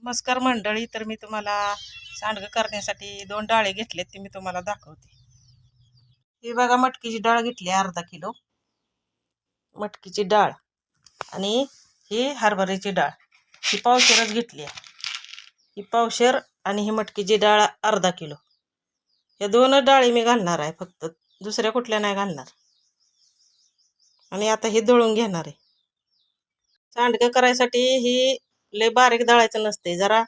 नमस्कार मंडळी. तर मी तुम्हाला सांडगं करण्यासाठी 2 डाळे घेतलेत, ते मी तुम्हाला दाखवते. ही बघा, मटकीची डाळ घेतली अर्धा किलो मटकीची डाळ, आणि ही हरभऱ्याची डाळ, ही पावशेरच घेतली आहे. ही पावशेर आणि ही मटकीची डाळ अर्धा किलो. या 2 डाळी मी घालणार आहे, फक्त दुसऱ्या कुठल्या नाही घालणार. आणि आता हे दळून घेणार आहे. सांडगं करायसाठी ही लय बारीक दळायचं नसते, जरा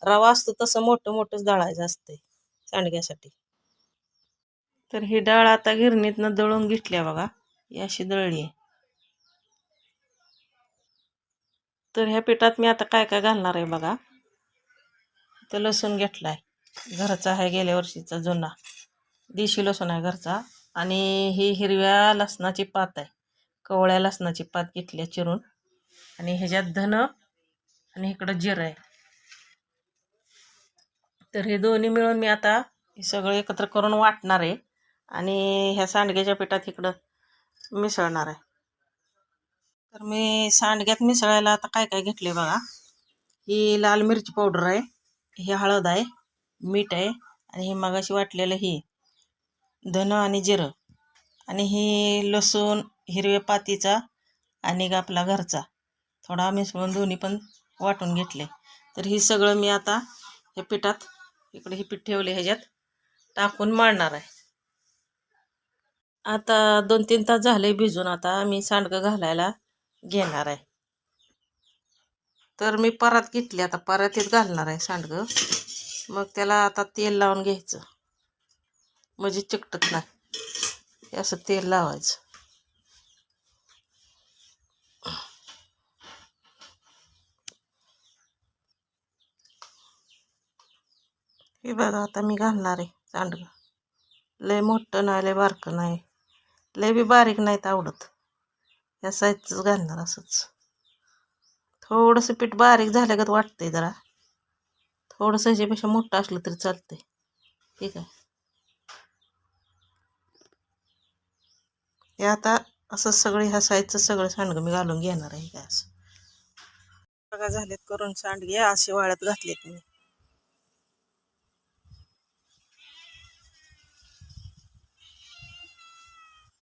रवा असतो तसं मोठं मोठंच दळायचं असते सांडग्यासाठी. तर ही डाळ आता गिरणीतनं दळून घेतल्या बघा, ही अशी दळली आहे. तर ह्या पिठात मी आता काय काय घालणार आहे बघा. तर लसूण घेतलाय, घरचा आहे, गेल्या वर्षीचा जुना देशी लसूण आहे घरचा. आणि ही हिरव्या लसणाची पात आहे, कवळ्या लसणाची पात घेतली चिरून. आणि ह्याच्यात धन आणि इकडं जिरं आहे. तर हे दोन्ही मिळून मी आता हे सगळं एकत्र करून वाटणार आहे आणि ह्या सांडग्याच्या पिठात इकडं मिसळणार आहे. तर मी सांडग्यात मिसळायला आता काय काय घेतले बघा. ही लाल मिरची पावडर आहे, ही हळद आहे, मीठ आहे, आणि हे मगाशी वाटलेलं ही धन आणि जिरं, आणि ही लसूण हिरव्या पातीचा आणि आपला घरचा थोडा मिसळून दोन्ही पण वाटून घेतले. तर ही सगळं मी आता हे पिठात, इकडे हे पीठ ठेवले, ह्याच्यात टाकून मळणार आहे. आता 2-3 तास झाले भिजून, आता मी सांडगं घालायला घेणार आहे. तर मी परात घेतली, आता परातीत घालणार आहे सांडगं. मग त्याला आता तेल लावून घ्यायचं, म्हणजे चिकटत नाही, असं तेल लावायचं. हे बघा, आता मी घालणार आहे सांडगं. लय मोठं नाही, लय बारकं नाही, लय बी बारीक नाहीत आवडत, या साईजच घालणार. असंच थोडंसं पीठ बारीक झाल्यागत वाटतंय, जरा थोडंसं ह्याच्यापेक्षा मोठं असलं तरी चालतंय. ठीक आहे. हे आता असं सगळे ह्या साईजचं सगळं सांडगं मी घालून घेणार आहे. काय असं बघा, झालेत करून सांडगे, असे वाळत घातलेत मी.